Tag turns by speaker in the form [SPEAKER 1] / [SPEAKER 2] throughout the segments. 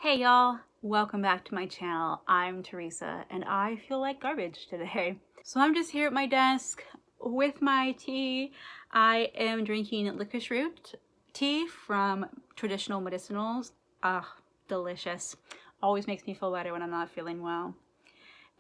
[SPEAKER 1] Hey y'all, welcome back to my channel. I'm Teresa and I feel like garbage today. So I'm just here at my desk with my tea. I am drinking licorice root tea from Traditional Medicinals. Delicious. Always makes me feel better when I'm not feeling well.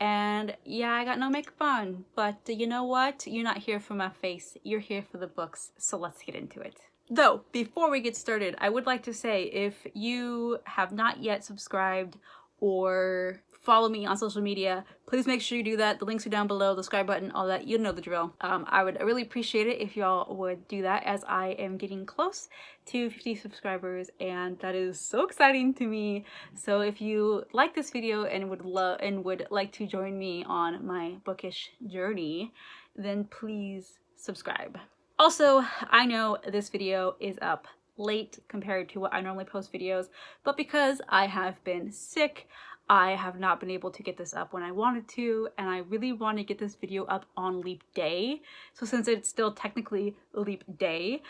[SPEAKER 1] And yeah, I got no makeup on, but you know what? You're not here for my face, you're here for the books, so let's get into it. Though, before we get started, I would like to say if you have not yet subscribed or follow me on social media, please make sure you do that. The links are down below, the subscribe button, all that. You know the drill. I would really appreciate it if y'all would do that, as I am getting close to 50 subscribers and that is so exciting to me. So if you like this video and would like to join me on my bookish journey, then please subscribe. Also, I know this video is up late compared to what I normally post videos, but because I have been sick, I have not been able to get this up when I wanted to, and I really want to get this video up on Leap Day. So since it's still technically Leap Day,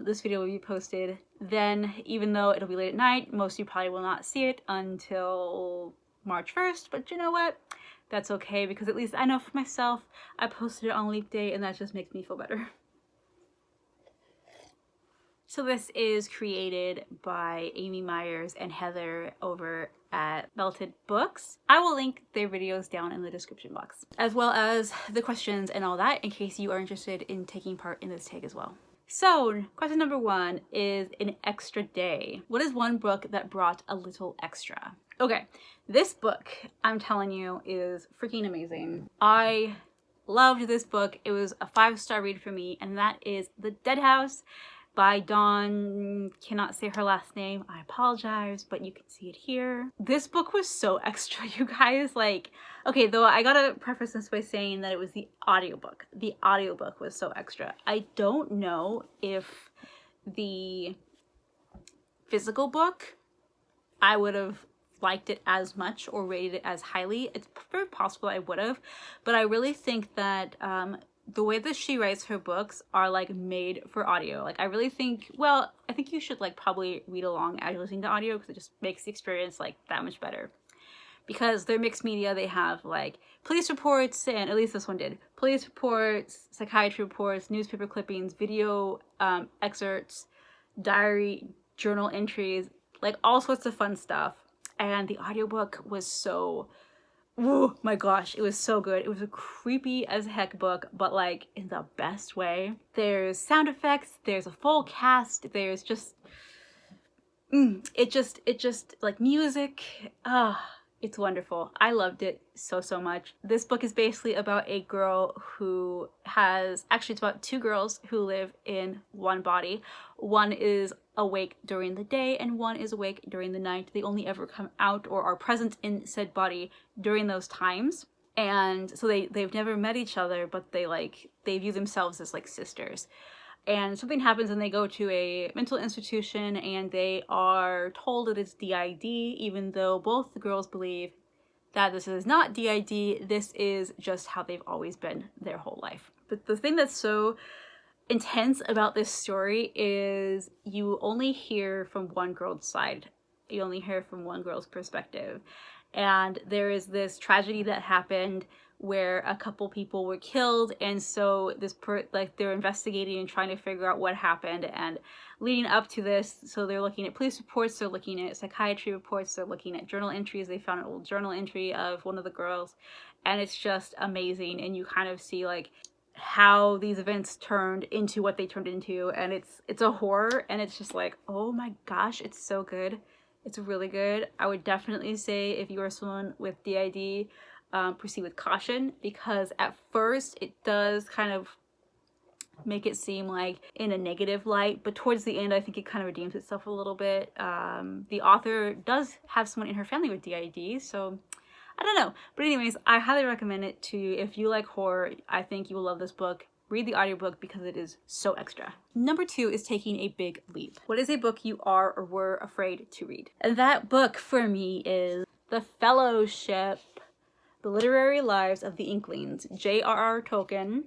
[SPEAKER 1] this video will be posted then, even though it'll be late at night. Most of you probably will not see it until March 1st, but you know what? That's okay, because at least I know for myself, I posted it on Leap Day and that just makes me feel better. So this is created by Amy Myers and Heather over at Melted Books. I will link their videos down in the description box, as well as the questions and all that, in case you are interested in taking part in this tag as well. So, question number 1 is an extra day. What is one book that brought a little extra? Okay, this book, I'm telling you, is freaking amazing. I loved this book. It was a 5-star read for me, and that is The Dead House by Dawn, cannot say her last name, I apologize, but you can see it here. This book was so extra, you guys. Like, okay, though I gotta preface this by saying that it was the audiobook. The audiobook was so extra. I don't know if the physical book, I would have liked it as much or rated it as highly. It's very possible I would have, but I really think that the way that she writes her books are like made for audio. Like I really think, well, I think you should like probably read along as you're listening to audio, because it just makes the experience like that much better. Because they're mixed media, they have like police reports, and at least this one did, police reports, psychiatry reports, newspaper clippings, video excerpts, diary, journal entries, like all sorts of fun stuff. And the audiobook was so, oh my gosh, it was so good. It was a creepy as heck book, but like in the best way. There's sound effects, there's a full cast, there's just it just like music. It's wonderful. I loved it so much. This book is basically about a girl who has, actually it's about 2 girls who live in one body. One is awake during the day and one is awake during the night. They only ever come out or are present in said body during those times. And so they've never met each other, but they view themselves as like sisters. And something happens and they go to a mental institution and they are told that it's DID, even though both the girls believe that this is not DID, this is just how they've always been their whole life. But the thing that's so intense about this story is you only hear from one girl's side. You only hear from one girl's perspective. And there is this tragedy that happened where a couple people were killed, and so they're investigating and trying to figure out what happened. And leading up to this, so they're looking at police reports, they're looking at psychiatry reports, they're looking at journal entries. They found an old journal entry of one of the girls, and it's just amazing. And you kind of see like how these events turned into what they turned into, and it's a horror, and it's just like, oh my gosh, it's so good. It's really good. I would definitely say if you are someone with DID, proceed with caution, because at first it does kind of make it seem like in a negative light, but towards the end I think it kind of redeems itself a little bit. The author does have someone in her family with DID, so I don't know. But anyways, I highly recommend it to you. If you like horror, I think you will love this book. Read the audiobook because it is so extra. Number 2 is taking a big leap. What is a book you are or were afraid to read? And that book for me is The Fellowship, The Literary Lives of the Inklings, J.R.R. Tolkien.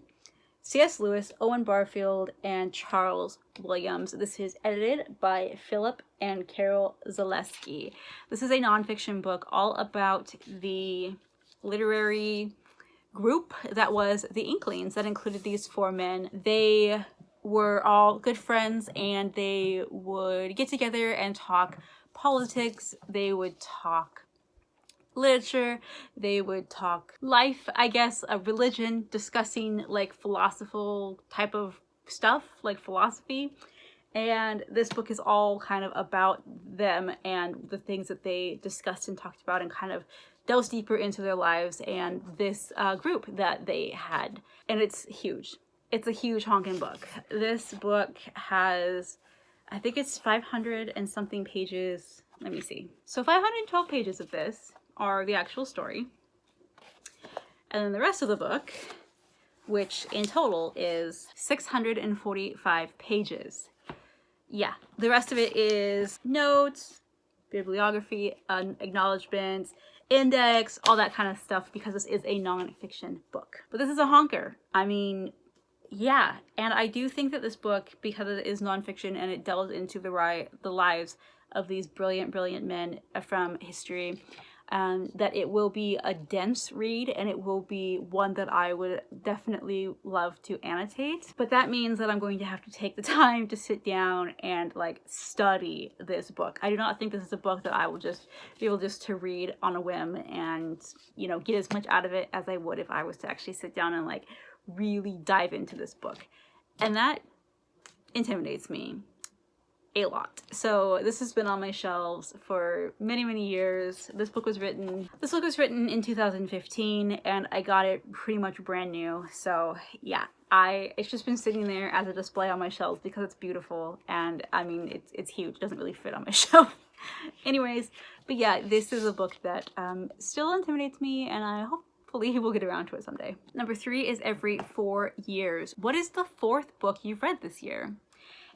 [SPEAKER 1] C.S. Lewis, Owen Barfield, and Charles Williams. This is edited by Philip and Carol Zaleski. This is a nonfiction book all about the literary group that was the Inklings, that included these 4 men. They were all good friends, and they would get together and talk politics. They would talk literature, they would talk life, I guess, religion, discussing like philosophical type of stuff, like philosophy. And this book is all kind of about them and the things that they discussed and talked about, and kind of delves deeper into their lives and this group that they had. And it's huge. It's a huge honking book. This book has, I think it's 500 and something pages. Let me see. So 512 pages of this are the actual story. And then the rest of the book, which in total is 645 pages. Yeah, the rest of it is notes, bibliography, acknowledgments, index, all that kind of stuff, because this is a nonfiction book. But this is a honker. I mean, yeah. And I do think that this book, because it is nonfiction and it delves into the lives of these brilliant, brilliant men from history, that it will be a dense read, and it will be one that I would definitely love to annotate. But that means that I'm going to have to take the time to sit down and like study this book. I do not think this is a book that I will just be able just to read on a whim and, you know, get as much out of it as I would if I was to actually sit down and like really dive into this book. And that intimidates me a lot. So this has been on my shelves for many, many years. This book was written in 2015, and I got it pretty much brand new. So yeah, it's just been sitting there as a display on my shelves because it's beautiful, and I mean it's huge. It doesn't really fit on my shelf. Anyways, but yeah, this is a book that still intimidates me, and I hopefully we'll get around to it someday. Number 3 is Every 4 Years. What is the 4th book you've read this year?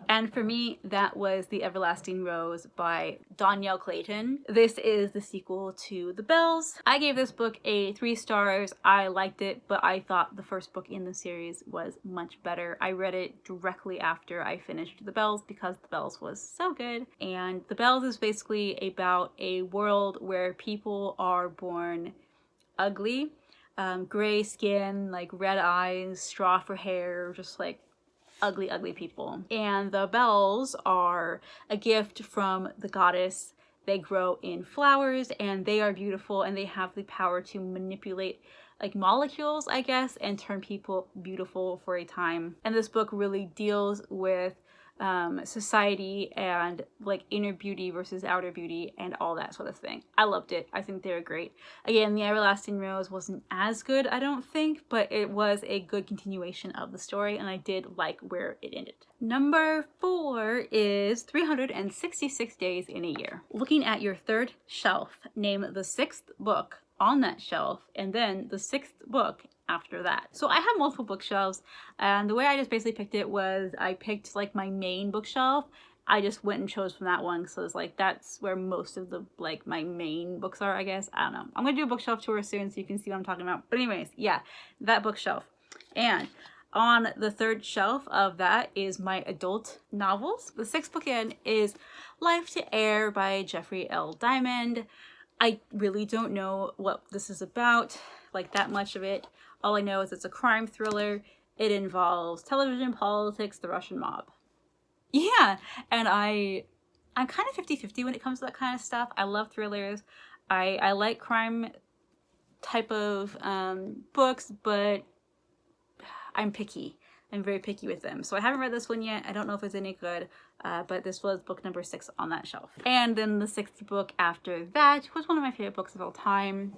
[SPEAKER 1] And for me, that was The Everlasting Rose by Danielle Clayton. This is the sequel to The Bells. I gave this book a 3 stars. I liked it, but I thought the first book in the series was much better. I read it directly after I finished The Bells because The Bells was so good. And The Bells is basically about a world where people are born ugly, gray skin, like red eyes, straw for hair, just like ugly, ugly people. And the bells are a gift from the goddess. They grow in flowers, and they are beautiful, and they have the power to manipulate like molecules, I guess, and turn people beautiful for a time. And this book really deals with society and like inner beauty versus outer beauty and all that sort of thing. I loved it. I think they were great. Again, The Everlasting Rose wasn't as good, I don't think, but it was a good continuation of the story, and I did like where it ended. Number 4 is 366 Days in a Year. Looking at your 3rd shelf, name the 6th book on that shelf, and then the 6th book after that. So I have multiple bookshelves, and the way I just basically picked it was I picked like my main bookshelf. I just went and chose from that one, so it's like that's where most of the like my main books are, I guess. I don't know. I'm gonna do a bookshelf tour soon so you can see what I'm talking about. But anyways, yeah, that bookshelf. And on the 3rd shelf of that is my adult novels. The 6th book in is Life to Air by Jeffrey L. Diamond. I really don't know what this is about, like that much of it. All I know is it's a crime thriller. It involves television, politics, the Russian mob. Yeah, and I'm kind of 50-50 when it comes to that kind of stuff. I love thrillers. I like crime type of books, but I'm picky. I'm very picky with them. So I haven't read this one yet. I don't know if it's any good, but this was book number 6 on that shelf. And then the 6th book after that was one of my favorite books of all time.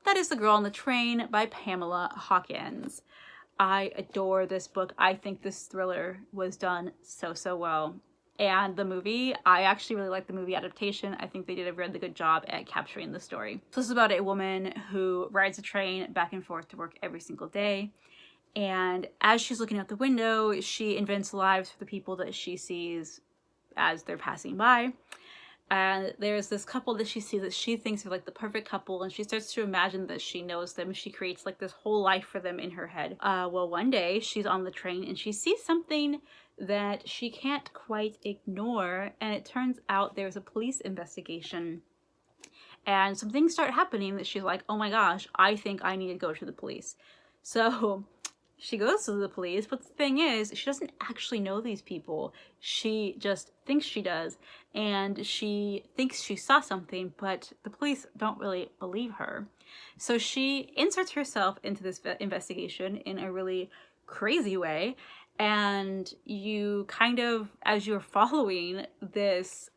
[SPEAKER 1] That is The Girl on the Train by Pamela Hawkins. I adore this book. I think this thriller was done so, so well. And the movie, I actually really like the movie adaptation. I think they did a really good job at capturing the story. So this is about a woman who rides a train back and forth to work every single day. And as she's looking out the window, she invents lives for the people that she sees as they're passing by. And there's this couple that she sees that she thinks are like the perfect couple, and she starts to imagine that she knows them. She creates like this whole life for them in her head. Well, one day she's on the train and she sees something that she can't quite ignore, and it turns out there's a police investigation. And some things start happening that she's like, oh my gosh, I think I need to go to the police. So she goes to the police, but the thing is, she doesn't actually know these people. She just thinks she does, and she thinks she saw something, but the police don't really believe her. So she inserts herself into this investigation in a really crazy way, and you kind of, as you're following this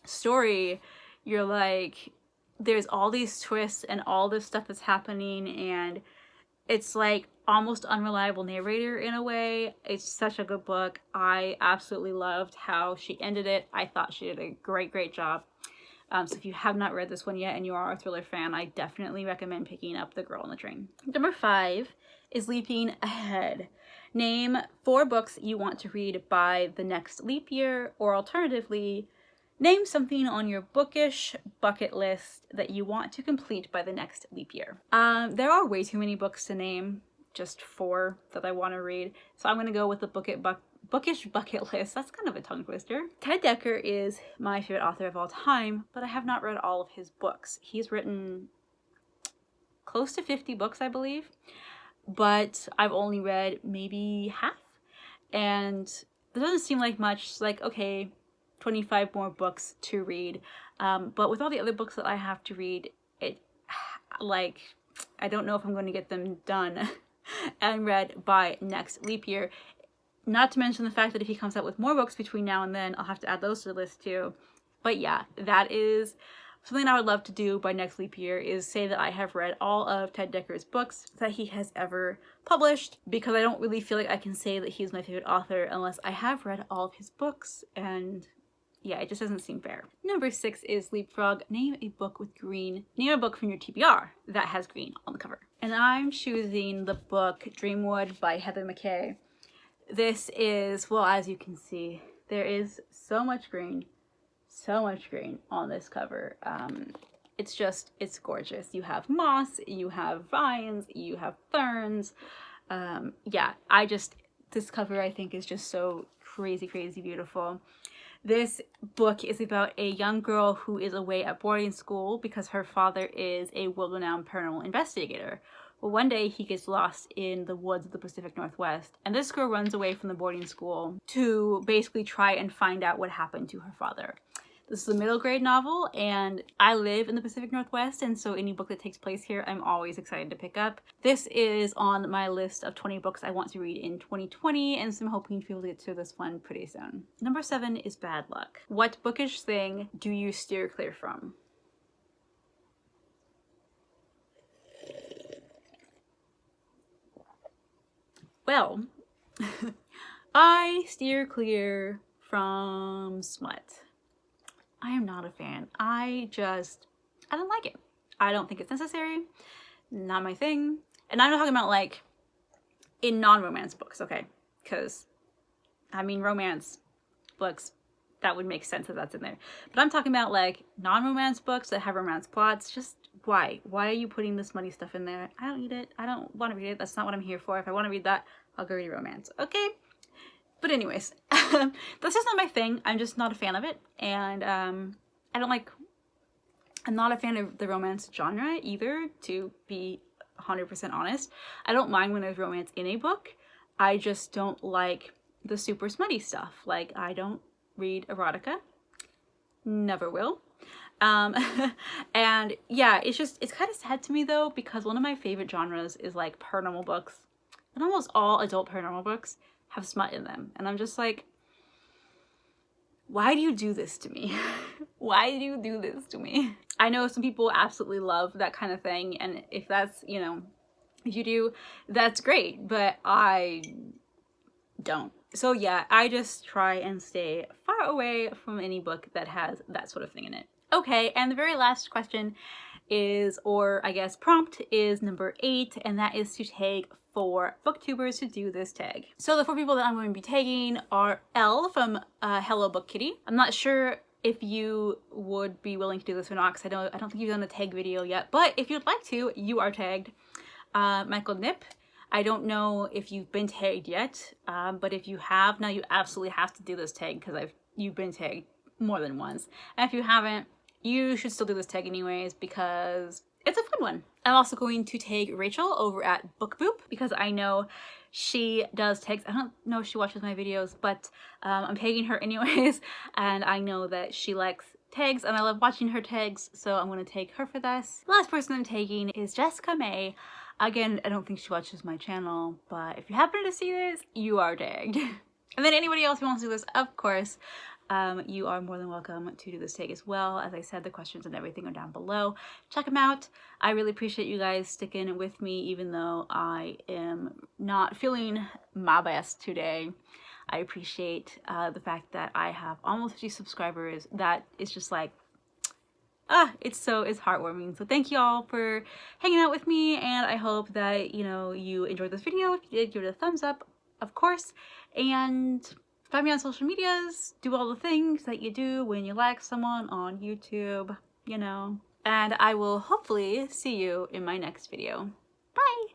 [SPEAKER 1] story, you're like, there's all these twists and all this stuff that's happening, and it's like almost unreliable narrator in a way. It's such a good book. I absolutely loved how she ended it. I thought she did a great job. So if you have not read this one yet and you are a thriller fan, I definitely recommend picking up The Girl on the Train. Number 5 is Leaping Ahead. Name 4 books you want to read by the next leap year, or alternatively, name something on your bookish bucket list that you want to complete by the next leap year. There are way too many books to name, just 4 that I want to read. So I'm going to go with the bookish bucket list. That's kind of a tongue twister. Ted Dekker is my favorite author of all time, but I have not read all of his books. He's written close to 50 books, I believe, but I've only read maybe half. And it doesn't seem like much. It's like, okay, 25 more books to read, but with all the other books that I have to read, I don't know if I'm going to get them done and read by next leap year. Not to mention the fact that if he comes out with more books between now and then, I'll have to add those to the list too. But yeah, that is something I would love to do by next leap year, is say that I have read all of Ted Dekker's books that he has ever published, because I don't really feel like I can say that he's my favorite author unless I have read all of his books, and yeah, it just doesn't seem fair. Number 6 is Leapfrog. Name a book with green. Name a book from your TBR that has green on the cover. And I'm choosing the book Dreamwood by Heather McKay. This is, well, as you can see, there is so much green on this cover. It's gorgeous. You have moss, you have vines, you have ferns. Yeah, this cover I think is just so crazy beautiful. This book is about a young girl who is away at boarding school because her father is a world-renowned paranormal investigator. Well, one day he gets lost in the woods of the Pacific Northwest, and this girl runs away from the boarding school to basically try and find out what happened to her father. This is a middle grade novel, and I live in the Pacific Northwest, and so any book that takes place here, I'm always excited to pick up. This is on my list of 20 books I want to read in 2020, and so I'm hoping to be able to get to this one pretty soon. Number 7 is Bad Luck. What bookish thing do you steer clear from? Well, I steer clear from smut. I am not a fan. I don't like it. I don't think it's necessary. Not my thing. And I'm not talking about like in non-romance books, okay? Because, I mean, romance books, that would make sense if that's in there. But I'm talking about like non-romance books that have romance plots. Just why? Why are you putting this smutty stuff in there? I don't need it. I don't want to read it. That's not what I'm here for. If I want to read that, I'll go read romance. Okay? But anyways, that's just not my thing. I'm just not a fan of it. And I'm not a fan of the romance genre either, to be 100% honest. I don't mind when there's romance in a book. I just don't like the super smutty stuff. Like, I don't read erotica. Never will. And yeah, it's kind of sad to me though, because one of my favorite genres is like paranormal books. And almost all adult paranormal books have smut in them. And I'm just like, why do you do this to me? Why do you do this to me? I know some people absolutely love that kind of thing. And if that's, if you do, that's great. But I don't. So yeah, I just try and stay far away from any book that has that sort of thing in it. Okay, and the very last question is, or I guess prompt, is number 8, and that is to tag 4 booktubers who do this tag. So the 4 people that I'm going to be tagging are Elle from Hello Book Kitty. I'm not sure if you would be willing to do this or not, because I don't think you've done a tag video yet. But if you'd like to, you are tagged. Michael Nip, I don't know if you've been tagged yet, but if you have, now you absolutely have to do this tag because you've been tagged more than once. And if you haven't, you should still do this tag anyways because it's a fun one. I'm also going to tag Rachel over at Booktube because I know she does tags. I don't know if she watches my videos, but I'm tagging her anyways, and I know that she likes tags and I love watching her tags, so I'm going to tag her for this. The last person I'm tagging is Jessica May. Again, I don't think she watches my channel, but if you happen to see this, you are tagged. And then anybody else who wants to do this, of course, you are more than welcome to do this tag as well. As I said, the questions and everything are down below. Check them out. I really appreciate you guys sticking with me even though I am not feeling my best today. I appreciate the fact that I have almost 50 subscribers. That is just like, it's heartwarming. So thank you all for hanging out with me, and I hope that, you enjoyed this video. If you did, give it a thumbs up, of course, and find me on social medias, do all the things that you do when you like someone on YouTube, and I will hopefully see you in my next video. Bye!